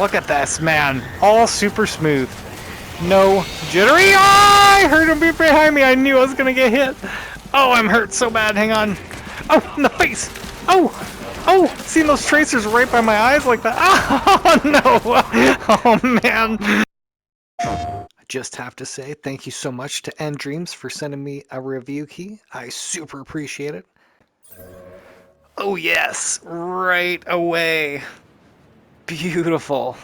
Look at this, man. All super smooth. No jittery. Oh, I heard him be behind me. I knew I was going to get hit. Oh, I'm hurt so bad. Hang on. Oh, in the face. Oh, oh, seeing those tracers right by my eyes like that. Oh, no. Oh, man. I just have to say thank you so much to End Dreams for sending me a review key. I super appreciate it. Oh, yes. Right away. Beautiful.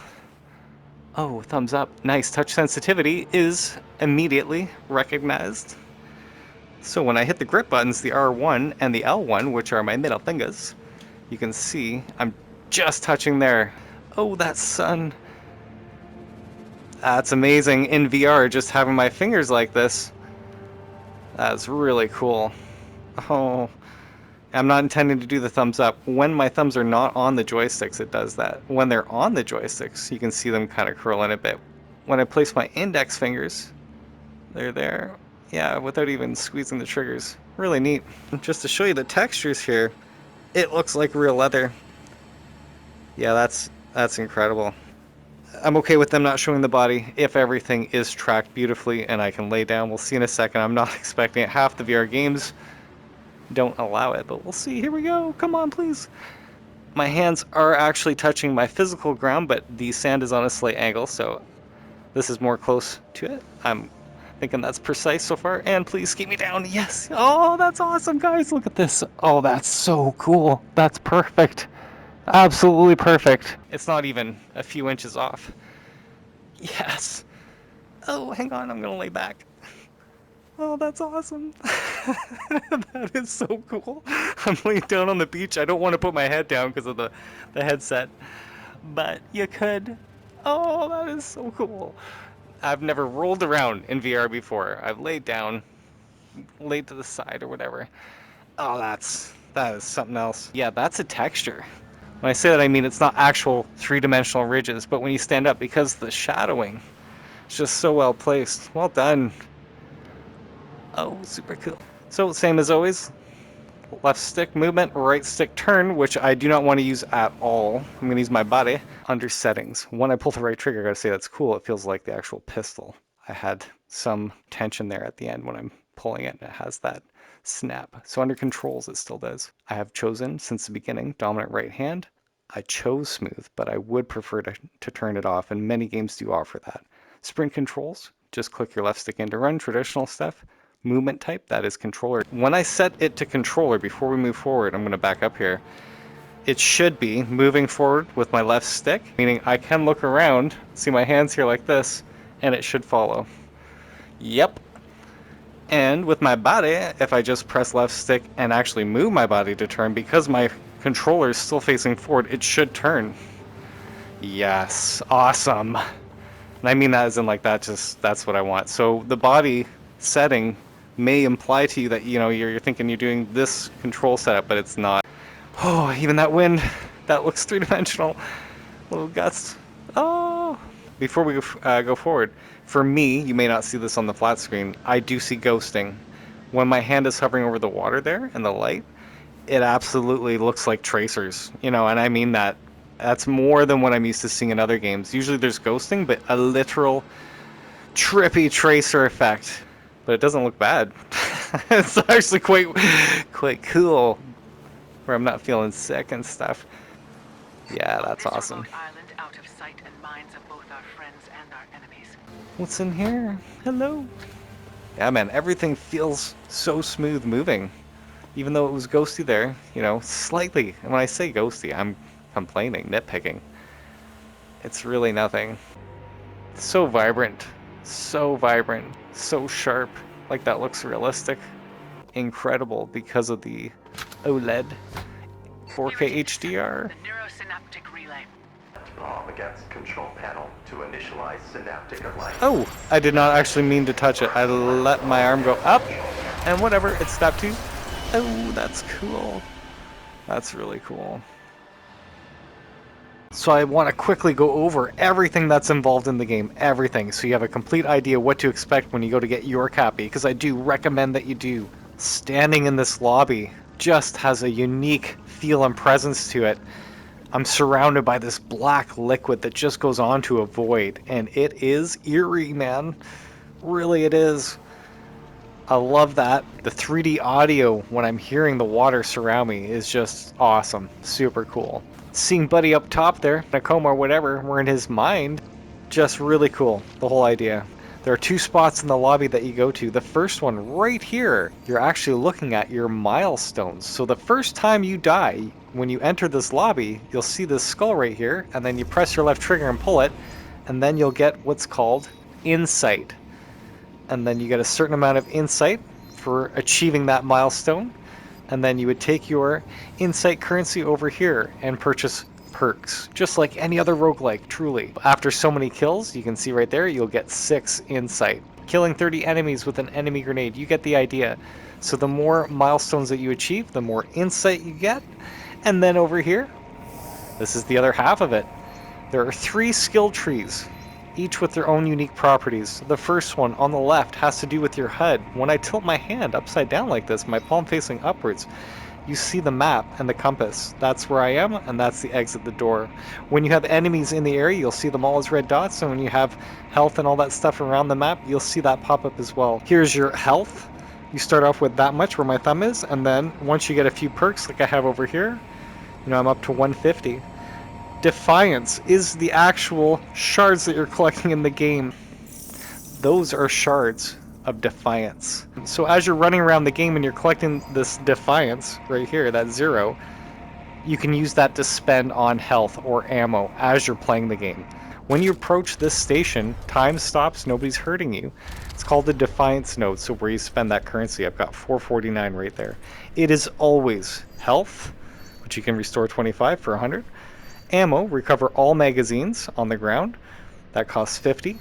Oh, thumbs up. Nice. Touch sensitivity is immediately recognized. So when I hit the grip buttons, the R1 and the L1, which are my middle fingers, you can see I'm just touching there. Oh, that sun. That's amazing in VR, just having my fingers like this. That's really cool. Oh, I'm not intending to do the thumbs up. When my thumbs are not on the joysticks, it does that. When they're on the joysticks, you can see them kind of curl in a bit. When I place my index fingers, they're there. Yeah, without even squeezing the triggers. Really neat. Just to show you the textures here, it looks like real leather. Yeah, that's incredible. I'm okay with them not showing the body if everything is tracked beautifully and I can lay down. We'll see in a second. I'm not expecting it. Half the VR games don't allow it, but we'll see. Here we go. Come on, please. My hands are actually touching my physical ground, but the sand is on a slight angle, so this is more close to it. I'm thinking that's precise so far, and please keep me down. Yes. Oh, that's awesome, guys. Look at this. Oh, that's so cool. That's perfect. Absolutely perfect. It's not even a few inches off. Yes. Oh, hang on. I'm going to lay back. Oh, that's awesome. That is so cool. I'm laying down on the beach. I don't want to put my head down because of the headset, but you could. Oh, that is so cool. I've never rolled around in VR before. I've laid down, laid to the side or whatever. Oh, that is something else. Yeah, that's a texture. When I say that, I mean it's not actual three-dimensional ridges, but when you stand up, because the shadowing is just so well placed. Well done. Oh, super cool. So, same as always, left stick movement, right stick turn, which I do not want to use at all. I'm going to use my body. Under settings, when I pull the right trigger, I gotta say that's cool. It feels like the actual pistol. I had some tension there at the end when I'm pulling it, and it has that snap. So under controls, it still does. I have chosen since the beginning dominant right hand. I chose smooth, but I would prefer to turn it off, and many games do offer that. Sprint controls, just click your left stick in to run, traditional stuff. Movement type, that is controller. When I set it to controller, before we move forward, I'm going to back up here. It should be moving forward with my left stick, meaning I can look around, see my hands here like this, and it should follow. Yep. And with my body, if I just press left stick and actually move my body to turn, because my controller is still facing forward, it should turn. Yes, awesome. And I mean that as in like that, just that's what I want. So the body setting may imply to you that, you know, you're thinking you're doing this control setup, but it's not. Oh, even that wind, that looks three-dimensional. Little gusts. Oh! Before we go forward, for me, you may not see this on the flat screen, I do see ghosting. When my hand is hovering over the water there and the light, it absolutely looks like tracers, you know, and I mean that. That's more than what I'm used to seeing in other games. Usually there's ghosting, but a literal trippy tracer effect. But it doesn't look bad. It's actually quite cool, where I'm not feeling sick and stuff. Yeah, that's awesome. Island out of sight and minds of both our friends and our enemies. What's in here? Hello. Yeah, man, everything feels so smooth moving. Even though it was ghosty there, you know, slightly. And when I say ghosty, I'm complaining, nitpicking. It's really nothing. So vibrant, so sharp. Like that looks realistic. Incredible because of the OLED 4K HDR. The neurosynaptic relay. Palm against control panel to initialize synaptic alignment. Oh, I did not actually mean to touch it. I let my arm go up, and whatever, it stopped too. Oh, that's cool. That's really cool. So I want to quickly go over everything that's involved in the game, everything, so you have a complete idea what to expect when you go to get your copy, because I do recommend that you do. Standing in this lobby just has a unique feel and presence to it. I'm surrounded by this black liquid that just goes on to a void, and it is eerie, man. Really, it is. I love that. The 3D audio when I'm hearing the water surround me is just awesome. Super cool. Seeing Buddy up top there, in a coma or whatever, we're in his mind. Just really cool, the whole idea. There are 2 spots in the lobby that you go to. The first one right here, you're actually looking at your milestones. So the first time you die, when you enter this lobby, you'll see this skull right here, and then you press your left trigger and pull it, and then you'll get what's called insight. And then you get a certain amount of insight for achieving that milestone, and then you would take your insight currency over here and purchase perks, just like any other roguelike, truly. After so many kills, you can see right there, you'll get 6 insight. Killing 30 enemies with an enemy grenade, you get the idea. So the more milestones that you achieve, the more insight you get. And then over here, this is the other half of it. There are 3 skill trees, each with their own unique properties. The first one on the left has to do with your HUD. When I tilt my hand upside down like this, my palm facing upwards, you see the map and the compass. That's where I am, and that's the exit the door. When you have enemies in the area, you'll see them all as red dots, and when you have health and all that stuff around the map, you'll see that pop up as well. Here's your health. You start off with that much where my thumb is, and then once you get a few perks like I have over here, you know, I'm up to 150. Defiance is the actual shards that you're collecting in the game. Those are shards of Defiance. So as you're running around the game and you're collecting this Defiance right here, that 0, you can use that to spend on health or ammo as you're playing the game. When you approach this station, time stops, nobody's hurting you. It's called the Defiance node, so where you spend that currency. I've got 449 right there. It is always health, which you can restore 25 for 100. Ammo, recover all magazines on the ground. That costs 50.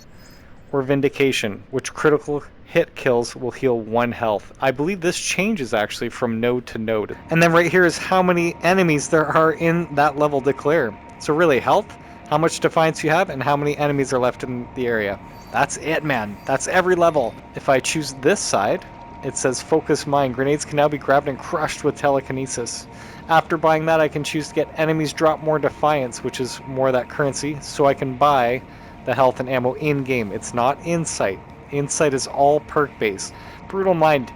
Or Vindication, which critical hit kills will heal 1 health. I believe this changes actually from node to node. And then right here is how many enemies there are in that level declare. So really, health, how much Defiance you have, and how many enemies are left in the area. That's it, man. That's every level. If I choose this side, it says Focus Mine. Grenades can now be grabbed and crushed with telekinesis. After buying that, I can choose to get enemies drop more Defiance, which is more of that currency, so I can buy the health and ammo in-game. It's not Insight. Insight is all perk-based. Brutal Mind.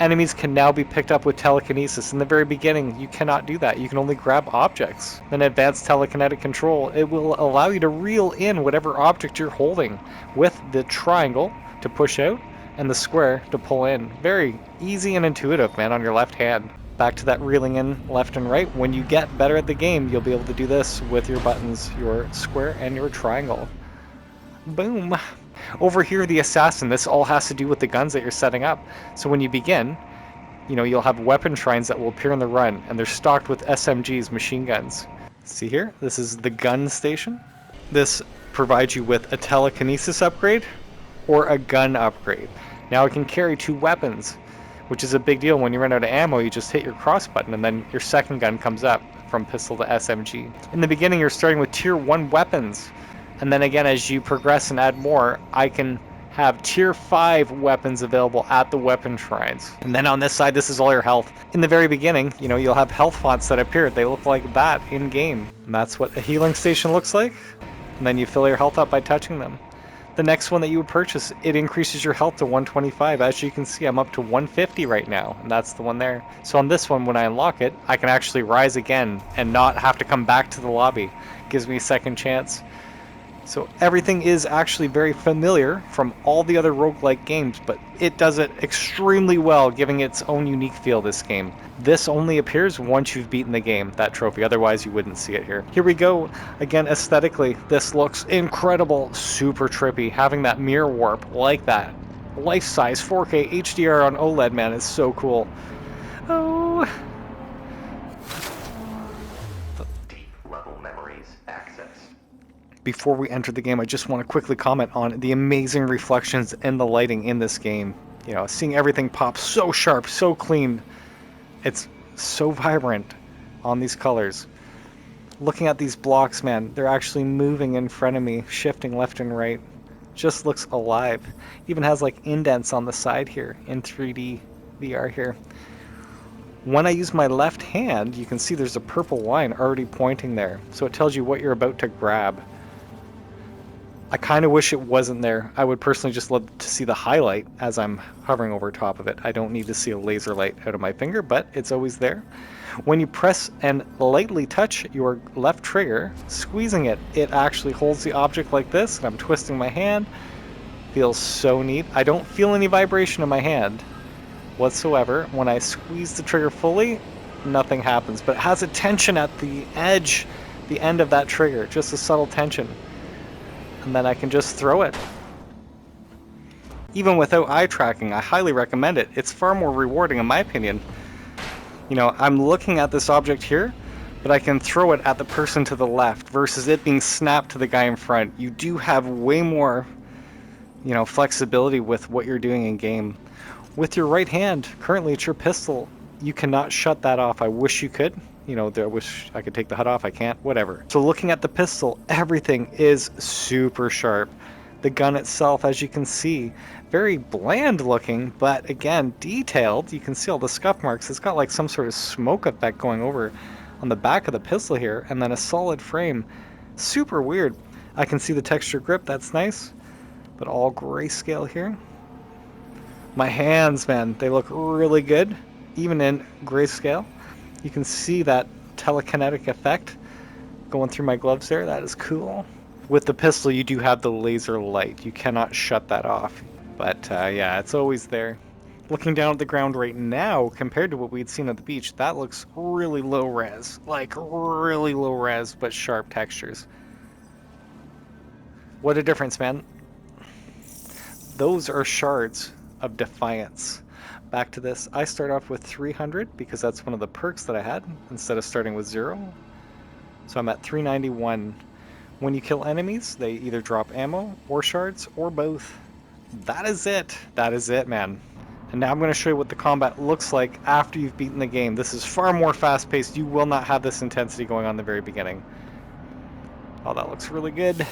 Enemies can now be picked up with telekinesis. In the very beginning, you cannot do that. You can only grab objects. Then advanced telekinetic control. It will allow you to reel in whatever object you're holding with the triangle to push out and the square to pull in. Very easy and intuitive, man, on your left hand. Back to that reeling in left and right. When you get better at the game, you'll be able to do this with your buttons, your square and your triangle. Boom. Over here, the assassin. This all has to do with the guns that you're setting up. So when you begin, you know, you'll have weapon shrines that will appear in the run, and they're stocked with SMGs, machine guns. See here? This is the gun station. This provides you with a telekinesis upgrade or a gun upgrade. Now it can carry 2 weapons, which is a big deal. When you run out of ammo, you just hit your cross button and then your second gun comes up from pistol to SMG. In the beginning, you're starting with tier 1 weapons. And then again, as you progress and add more, I can have tier 5 weapons available at the weapon shrines. And then on this side, this is all your health. In the very beginning, you know, you'll have health fonts that appear. They look like that in game. And that's what a healing station looks like. And then you fill your health up by touching them. The next one that you would purchase, it increases your health to 125. As you can see, I'm up to 150 right now, and that's the one there. So on this one, when I unlock it, I can actually rise again and not have to come back to the lobby. Gives me a second chance. So everything is actually very familiar from all the other roguelike games, but it does it extremely well, giving its own unique feel, this game. This only appears once you've beaten the game, that trophy, otherwise you wouldn't see it here. Here we go. Again, aesthetically, this looks incredible, super trippy. Having that mirror warp like that, life-size 4K HDR on OLED, man, is so cool. Oh. Deep level memories accessed. Before we enter the game, I just want to quickly comment on the amazing reflections and the lighting in this game. You know, seeing everything pop so sharp, so clean. It's so vibrant on these colors. Looking at these blocks, man, they're actually moving in front of me, shifting left and right. Just looks alive. Even has like indents on the side here in 3D VR here. When I use my left hand, you can see there's a purple line already pointing there. So it tells you what you're about to grab. I kind of wish it wasn't there. I would personally just love to see the highlight as I'm hovering over top of it. I don't need to see a laser light out of my finger, but it's always there. When you press and lightly touch your left trigger, squeezing it, it actually holds the object like this, and I'm twisting my hand. Feels so neat. I don't feel any vibration in my hand whatsoever. When I squeeze the trigger fully, nothing happens, but it has a tension at the edge, the end of that trigger, just a subtle tension. And then I can just throw it. Even without eye tracking, I highly recommend it. It's far more rewarding in my opinion. You know, I'm looking at this object here, but I can throw it at the person to the left versus it being snapped to the guy in front. You do have way more, you know, flexibility with what you're doing in game. With your right hand, currently it's your pistol. You cannot shut that off. I wish you could. You know, I wish I could take the HUD off. I can't. Whatever. So looking at the pistol, everything is super sharp. The gun itself, as you can see, very bland looking, but again, detailed. You can see all the scuff marks. It's got like some sort of smoke effect going over on the back of the pistol here, and then a solid frame. Super weird. I can see the texture grip. That's nice, but all grayscale here. My hands, man, they look really good, even in grayscale. You can see that telekinetic effect going through my gloves there. That is cool. With the pistol, you do have the laser light. You cannot shut that off. But yeah, it's always there. Looking down at the ground right now, compared to what we'd seen at the beach, that looks really low res. Like really low res, but sharp textures. What a difference, man. Those are shards of Defiance. Back to this, I start off with 300 because that's one of the perks that I had instead of starting with 0. So I'm at 391. When you kill enemies, they either drop ammo or shards or both. That is it. That is it, man. And now I'm going to show you what the combat looks like after you've beaten the game. This is far more fast-paced. You will not have this intensity going on in the very beginning. Oh, that looks really good.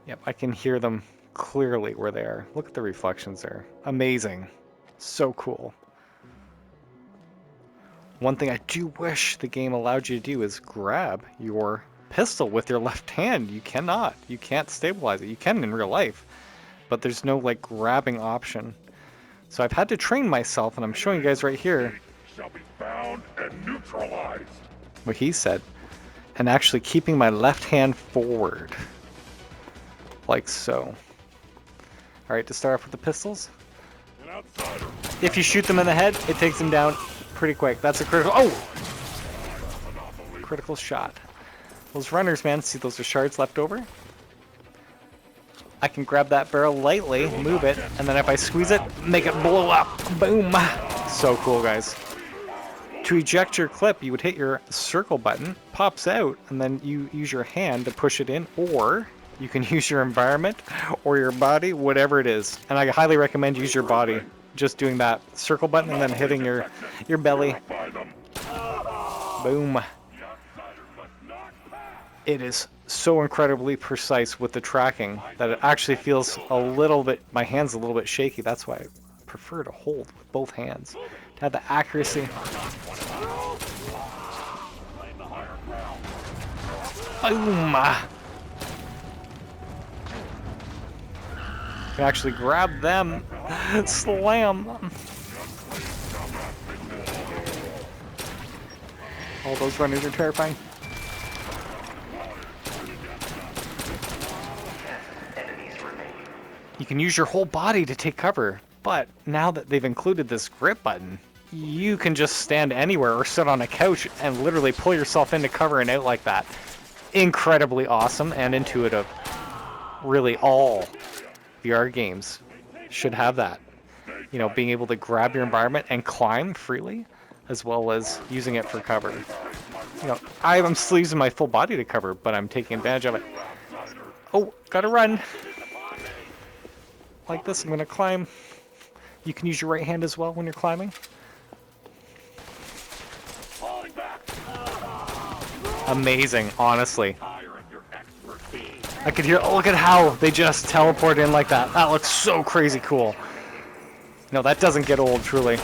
Yep, I can hear them clearly where they are. Look at the reflections there. Amazing. So cool. One thing I do wish the game allowed you to do is grab your pistol with your left hand. You cannot. You can't stabilize it. You can in real life, but there's no like grabbing option. So I've had to train myself, and I'm showing you guys right here shall be found and neutralized. What he said, and actually keeping my left hand forward. Like so. Alright, to start off with the pistols. If you shoot them in the head, it takes them down pretty quick. That's a critical... Oh! Critical shot. Those runners, man, see those are shards left over? I can grab that barrel lightly, move it, and then if I squeeze it, make it blow up. Boom! So cool, guys. To eject your clip, you would hit your circle button, pops out, and then you use your hand to push it in, or you can use your environment or your body, whatever it is. And I highly recommend use your body. Just doing that circle button and then hitting your belly. Boom. It is so incredibly precise with the tracking that it actually feels a little bit, my hand's a little bit shaky. That's why I prefer to hold with both hands, to have the accuracy. Boom. You can actually grab them, slam them. All those runners are terrifying. You can use your whole body to take cover, but now that they've included this grip button, you can just stand anywhere or sit on a couch and literally pull yourself into cover and out like that. Incredibly awesome and intuitive. Really, all VR games should have that. You know, being able to grab your environment and climb freely, as well as using it for cover. You know, I'm still using my full body to cover, but I'm taking advantage of it. Oh, gotta run. Like this, I'm gonna climb. You can use your right hand as well when you're climbing. Amazing, honestly. I could hear, oh, look at how they just teleport in like that. That looks so crazy cool. No, that doesn't get old, truly.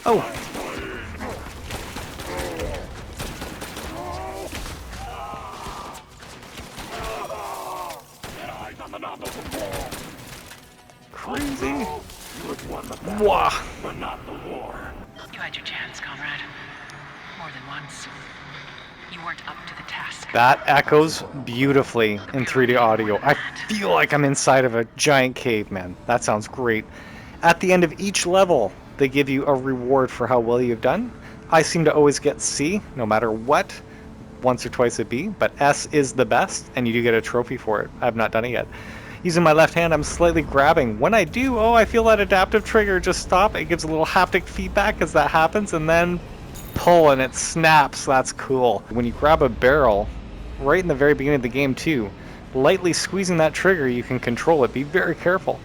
Oh! Crazy! Wah! You had your chance, comrade. More than once. You weren't up to the task. That echoes beautifully in 3D audio. I feel like I'm inside of a giant cave, man. That sounds great. At the end of each level, they give you a reward for how well you've done. I seem to always get C, no matter what. Once or twice a B, but S is the best, and you do get a trophy for it. I have not done it yet. Using my left hand, I'm slightly grabbing. When I do, oh, I feel that adaptive trigger just stop. It gives a little haptic feedback as that happens, and then pull and it snaps. That's cool. When you grab a barrel, right in the very beginning of the game too, lightly squeezing that trigger, you can control it. Be very careful,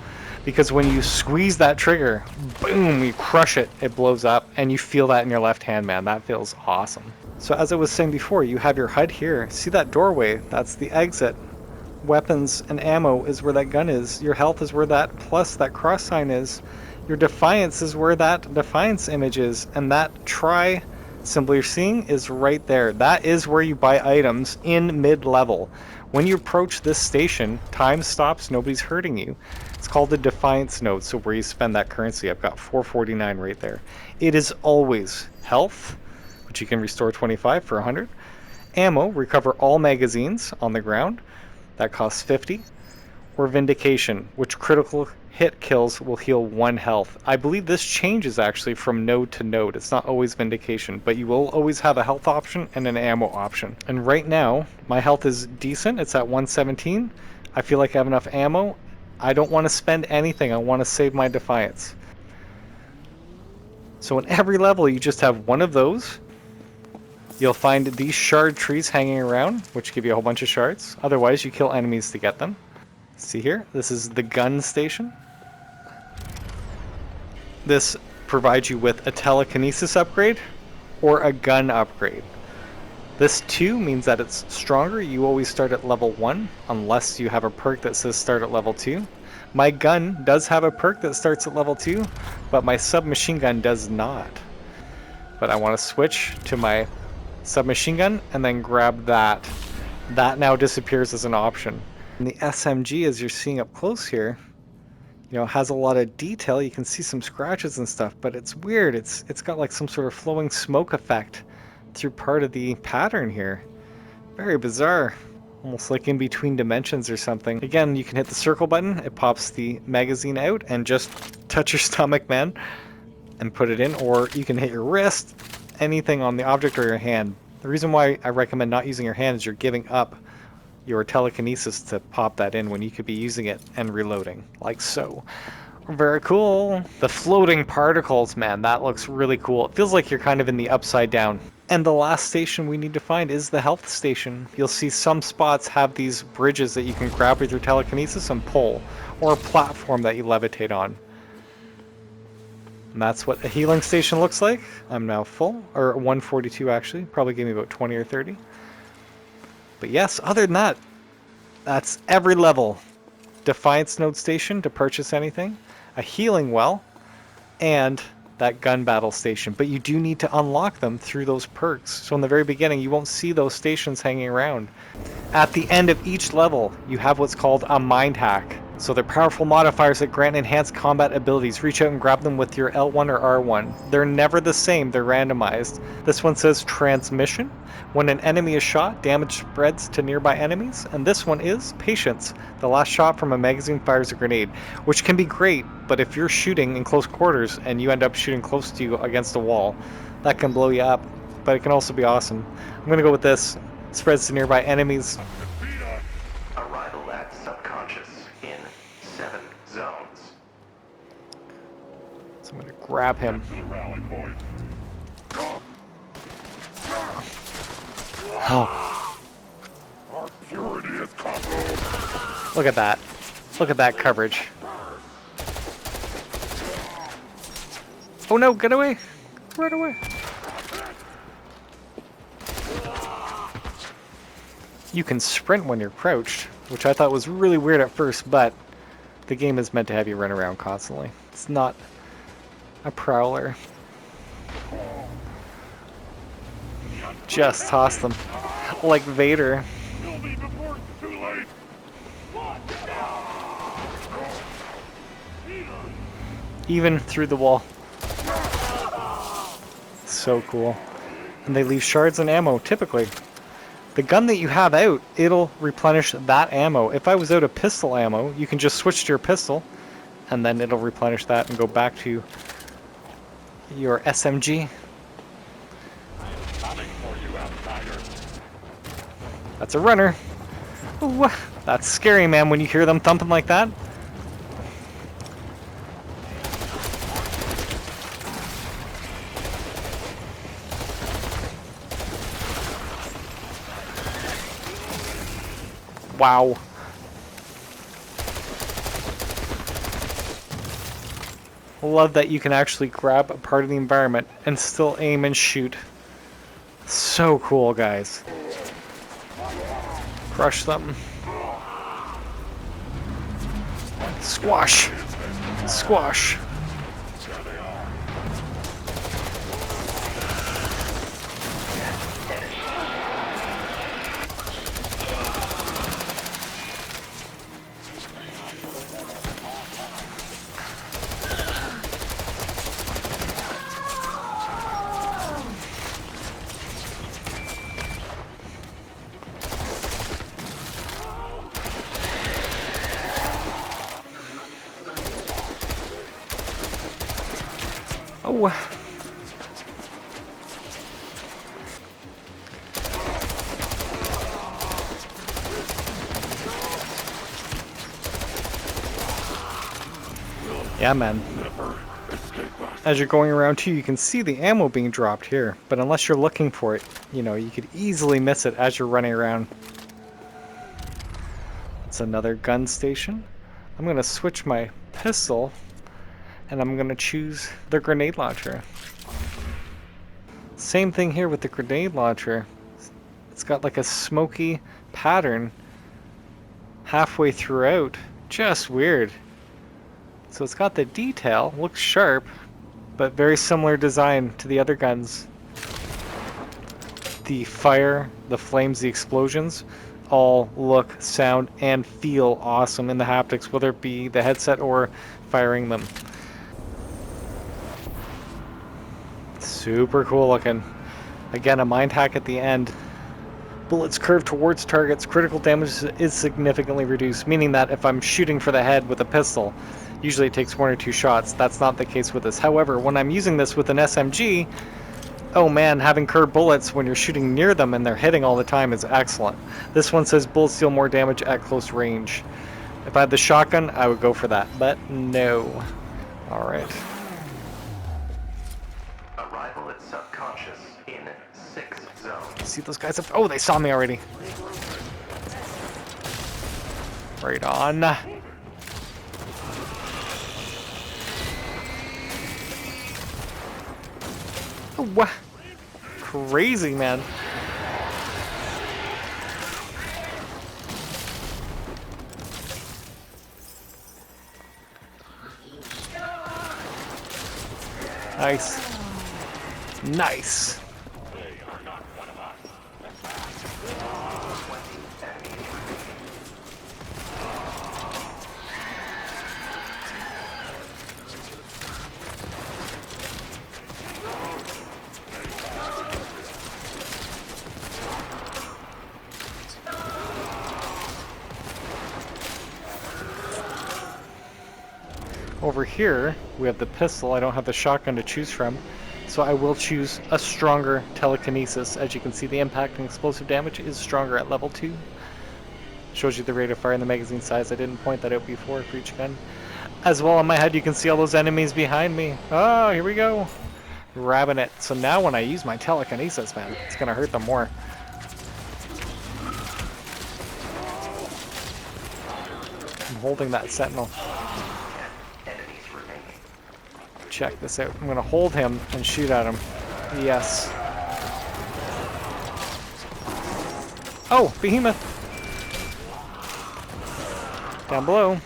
because when you squeeze that trigger, boom, you crush it, it blows up, and you feel that in your left hand, man. That feels awesome. So as I was saying before, you have your HUD here. See that doorway? That's the exit. Weapons and ammo is where that gun is. Your health is where that plus that cross sign is. Your Defiance is where that Defiance image is. And that try symbol you're seeing is right there. That is where you buy items in mid-level. When you approach this station, time stops, nobody's hurting you. It's called the Defiance node, so where you spend that currency. I've got 449 right there. It is always health, which you can restore 25 for 100. Ammo, recover all magazines on the ground. That costs 50. Or Vindication, which critical hit kills will heal 1 health. I believe this changes actually from node to node. It's not always Vindication, but you will always have a health option and an ammo option. And right now, my health is decent. It's at 117. I feel like I have enough ammo. I don't want to spend anything. I want to save my Defiance. So in every level, you just have one of those. You'll find these shard trees hanging around, which give you a whole bunch of shards. Otherwise, you kill enemies to get them. See here? This is the gun station. This provides you with a telekinesis upgrade or a gun upgrade. This 2 means that it's stronger. You always start at level 1 unless you have a perk that says start at level 2. My gun does have a perk that starts at level 2, but my submachine gun does not. But I want to switch to my submachine gun and then grab that. That now disappears as an option. And the SMG, as you're seeing up close here, you know, has a lot of detail. You can see some scratches and stuff, but it's weird. It's got like some sort of flowing smoke effect through part of the pattern here. Very bizarre. Almost like in between dimensions or something. Again, you can hit the circle button. It pops the magazine out and just touch your stomach, man, and put it in. Or you can hit your wrist, anything on the object or your hand. The reason why I recommend not using your hand is you're giving up your telekinesis to pop that in when you could be using it and reloading, like so. Very cool. The floating particles, man, that looks really cool. It feels like you're kind of in the upside down. And the last station we need to find is the health station. You'll see some spots have these bridges that you can grab with your telekinesis and pull, or a platform that you levitate on. And that's what a healing station looks like. I'm now full, or 142 actually. Probably gave me about 20 or 30. But yes, other than that, that's every level. Defiance node station to purchase anything, a healing well, and that gun battle station. But you do need to unlock them through those perks. So in the very beginning, you won't see those stations hanging around. At the end of each level, you have what's called a mind hack. So they're powerful modifiers that grant enhanced combat abilities. Reach out and grab them with your L1 or R1. They're never the same, they're randomized. This one says transmission. When an enemy is shot, damage spreads to nearby enemies. And this one is patience. The last shot from a magazine fires a grenade, which can be great, but if you're shooting in close quarters and you end up shooting close to you against a wall, that can blow you up, but it can also be awesome. I'm gonna go with this. Spreads to nearby enemies. Arrival at subconscious in 7 zones. So I'm gonna grab him. Oh. Our purity is covered. Look at that. Look at that coverage. Oh no, get away! Right away! You can sprint when you're crouched, which I thought was really weird at first, but the game is meant to have you run around constantly. It's not A prowler. Just toss them. Like Vader. Kill me before it's too late. Even through the wall. So cool. And they leave shards and ammo, typically. The gun that you have out, it'll replenish that ammo. If I was out of pistol ammo, you can just switch to your pistol, and then it'll replenish that and go back to your SMG. That's a runner. Ooh, that's scary, man, when you hear them thumping like that. Wow. Love that you can actually grab a part of the environment and still aim and shoot. So cool, guys. Crush them. Squash. Squash. Oh. Yeah, man. As you're going around too, you can see the ammo being dropped here, but unless you're looking for it, you know, you could easily miss it as you're running around. It's another gun station. I'm gonna switch my pistol, and I'm gonna choose the grenade launcher. Same thing here with the grenade launcher. It's got like a smoky pattern halfway throughout. Just weird. So it's got the detail, looks sharp, but very similar design to the other guns. The fire, the flames, the explosions all look, sound, and feel awesome in the haptics, whether it be the headset or firing them. Super cool looking. Again, a mind hack at the end. Bullets curve towards targets, critical damage is significantly reduced, meaning that if I'm shooting for the head with a pistol, usually it takes 1 or 2 shots. That's not the case with this. However, when I'm using this with an SMG, oh man, having curved bullets when you're shooting near them and they're hitting all the time is excellent. This one says bullets deal more damage at close range. If I had the shotgun, I would go for that, but no. Alright. Arrival at subconscious in 6 zones. See those guys up? Oh, they saw me already. Right on. Oh, crazy, man. Nice. Nice. Over here, we have the pistol. I don't have the shotgun to choose from, so I will choose a stronger telekinesis. As you can see, the impact and explosive damage is stronger at level 2. Shows you the rate of fire and the magazine size. I didn't point that out before for each gun. As well, on my head, you can see all those enemies behind me. Oh, here we go. Grabbing it. So now when I use my telekinesis, man, it's going to hurt them more. I'm holding that sentinel. Check this out. I'm gonna hold him and shoot at him. Yes. Oh, Behemoth! Down below.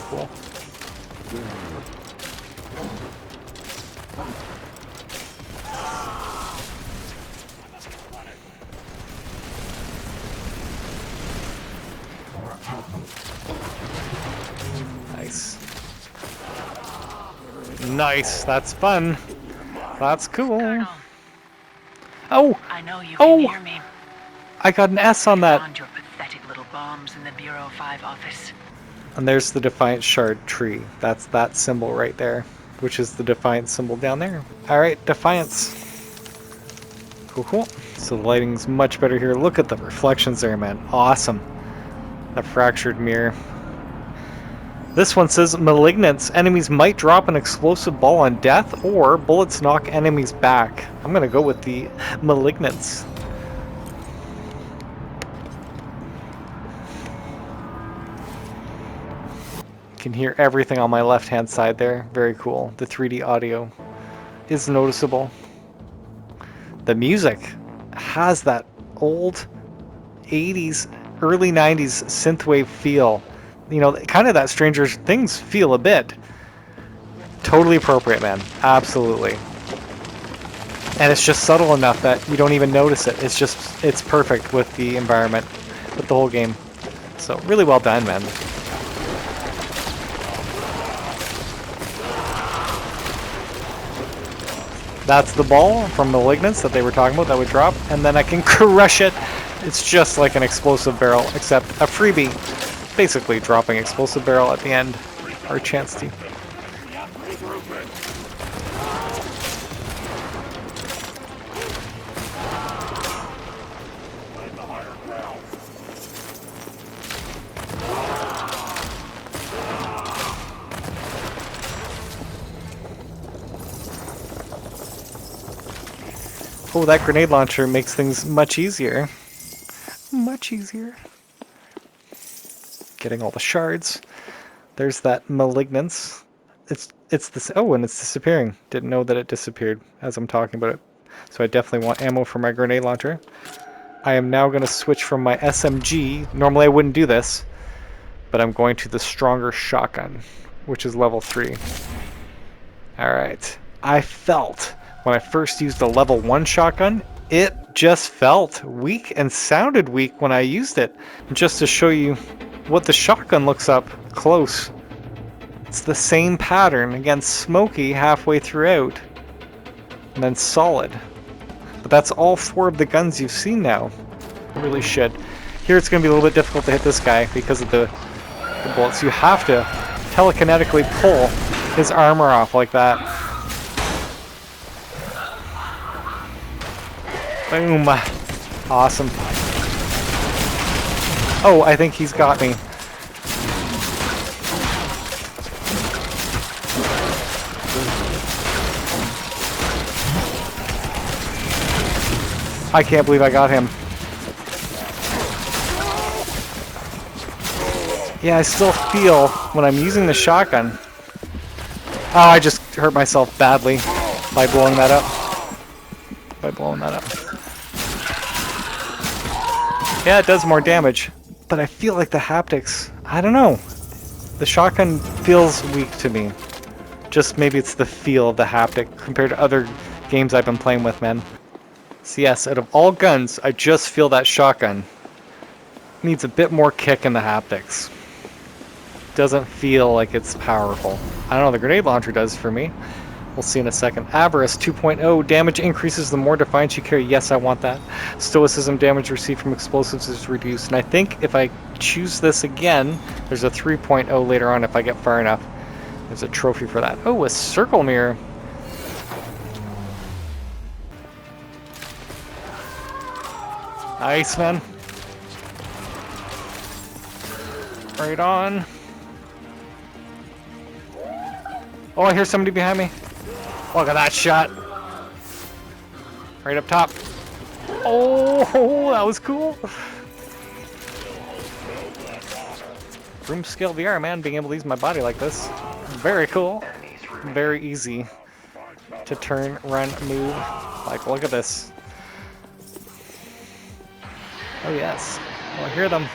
cool. Nice. Nice, that's fun. That's cool. Colonel, Oh! I know you can Oh! hear me. I got an S on that. Found your pathetic little bombs in the Bureau 5 office. And there's the Defiance shard tree. That's that symbol right there, which is the Defiance symbol down there. Alright, Defiance. Cool, cool. So the lighting's much better here. Look at the reflections there, man. Awesome. A fractured mirror. This one says Malignance. Enemies might drop an explosive ball on death, or bullets knock enemies back. I'm gonna go with the Malignance. You can hear everything on my left-hand side there. Very cool. The 3D audio is noticeable. The music has that old 80s, early 90s synthwave feel. You know, kind of that Stranger Things feel a bit. Totally appropriate, man. Absolutely. And it's just subtle enough that you don't even notice it. It's perfect with the environment, with the whole game. So really well done, man. That's the ball from Malignance that they were talking about that would drop, and then I can crush it. It's just like an explosive barrel, except a freebie. Basically dropping explosive barrel at the end, or chance to. Oh, that grenade launcher makes things much easier. Much easier. Getting all the shards. There's that Malignance. It's this. Oh, and it's disappearing. Didn't know that it disappeared as I'm talking about it. So I definitely want ammo for my grenade launcher. I am now going to switch from my SMG. Normally I wouldn't do this, but I'm going to the stronger shotgun, which is level 3. Alright. I felt, when I first used the level 1 shotgun, it just felt weak and sounded weak when I used it. Just to show you what the shotgun looks up close. It's the same pattern, again smoky halfway throughout, and then solid. But that's all 4 of the guns you've seen now. Really should. Here it's going to be a little bit difficult to hit this guy because of the bullets. You have to telekinetically pull his armor off like that. Boom. Awesome. Oh, I think he's got me. I can't believe I got him. Yeah, I still feel when I'm using the shotgun. Oh, I just hurt myself badly by blowing that up. Yeah, it does more damage, but I feel like the haptics, I don't know. The shotgun feels weak to me. Just maybe it's the feel of the haptic compared to other games I've been playing with, man. So yes, out of all guns, I just feel that shotgun needs a bit more kick in the haptics. Doesn't feel like it's powerful. I don't know, the grenade launcher does for me. We'll see in a second. Avarice 2.0, damage increases the more Defiance you carry. Yes, I want that. Stoicism, damage received from explosives is reduced. And I think if I choose this again, there's a 3.0 later on if I get far enough. There's a trophy for that. Oh, a circle mirror. Nice, man. Right on. Oh, I hear somebody behind me. Look at that shot. Right up top. Oh, that was cool. Room scale VR, man, being able to use my body like this. Very cool. Very easy to turn, run, move. Like, look at this. Oh, yes. Oh, I hear them.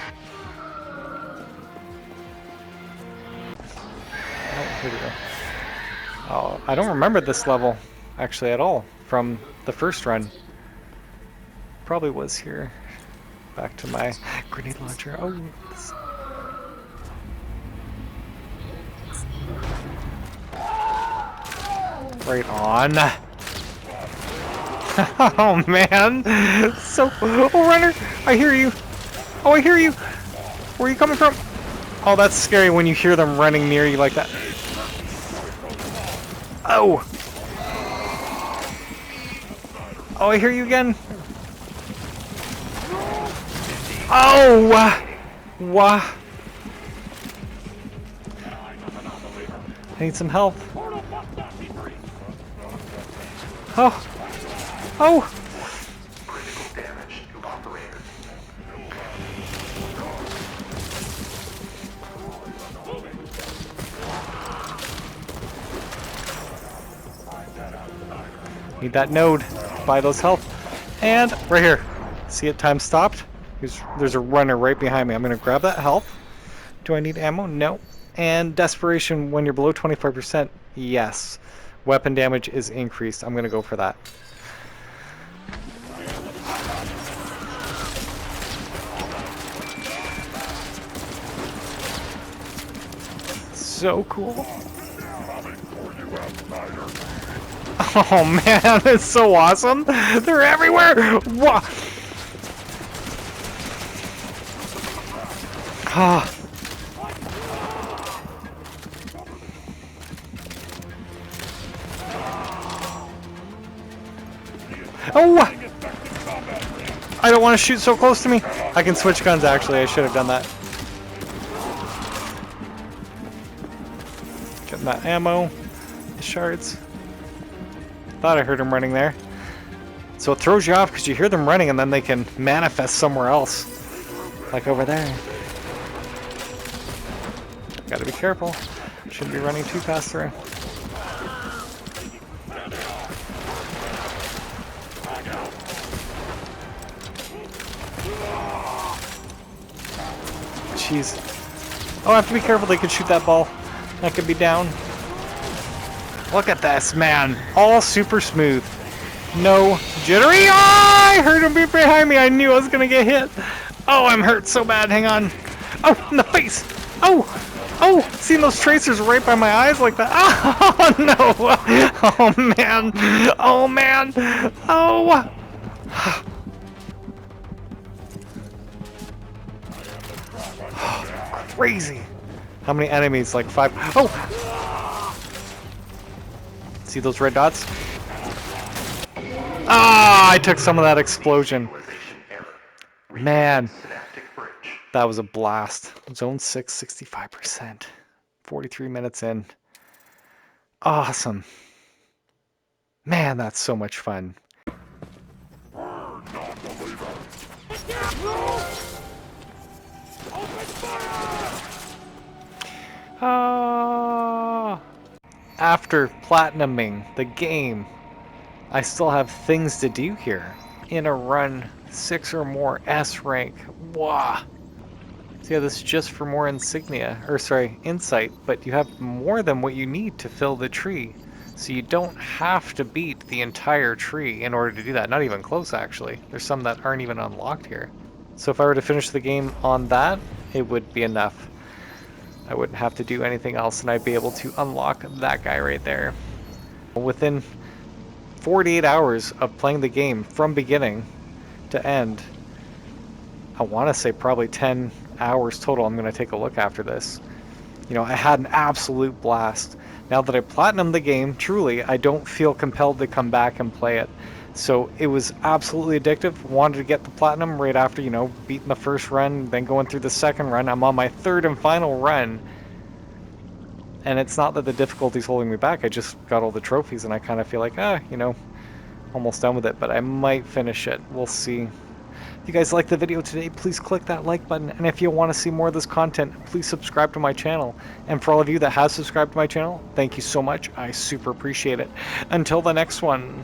Oh, I don't remember this level, actually, at all, from the first run. Probably was here. Back to my grenade launcher. Oh, right on. Oh man, so oh runner, I hear you. Oh, I hear you. Where are you coming from? Oh, that's scary when you hear them running near you like that. Oh. Oh, I hear you again. Oh, wah. I need some help. Oh. Oh. Critical damage to operator. Need that node. Buy those health. And right here. See it? Time stopped. There's a runner right behind me. I'm going to grab that health. Do I need ammo? No. And desperation when you're below 25%. Yes. Weapon damage is increased. I'm going to go for that. So cool. Oh man, it's so awesome. They're everywhere. Whoa. Ah. Oh! I don't want to shoot so close to me. I can switch guns actually. I should have done that. Getting that ammo. The shards. Thought I heard him running there. So it throws you off because you hear them running and then they can manifest somewhere else. Like over there. Gotta be careful. Shouldn't be running too fast through. Jeez. Oh, I have to be careful. They could shoot that ball. That could be down. Look at this, man. All super smooth. No jittery. Oh, I heard him be behind me. I knew I was going to get hit. Oh, I'm hurt so bad. Hang on. Oh, in the face. Oh, oh, seeing those tracers right by my eyes like that. Oh, no. Oh, man. Oh, man. Oh. Crazy. How many enemies? Like 5. Oh! See those red dots? Ah, I took some of that explosion. Man, that was a blast. Zone 6, 65%. 43 minutes in. Awesome. Man, that's so much fun. After platinuming the game, I still have things to do here. In a run, 6 or more S rank. Wow. So yeah, this is just for more insignia, or sorry, insight, but you have more than what you need to fill the tree. So you don't have to beat the entire tree in order to do that. Not even close, actually. There's some that aren't even unlocked here. So if I were to finish the game on that, it would be enough. I wouldn't have to do anything else, and I'd be able to unlock that guy right there. Within 48 hours of playing the game from beginning to end, I want to say probably 10 hours total. I'm going to take a look after this. You know, I had an absolute blast. Now that I platinumed the game, truly, I don't feel compelled to come back and play it. So it was absolutely addictive. Wanted to get the platinum right after, you know, beating the first run, then going through the second run. I'm on my third and final run. And it's not that the difficulty's holding me back. I just got all the trophies and I kind of feel like, you know, almost done with it. But I might finish it. We'll see. If you guys liked the video today, please click that like button. And if you want to see more of this content, please subscribe to my channel. And for all of you that have subscribed to my channel, thank you so much. I super appreciate it. Until the next one.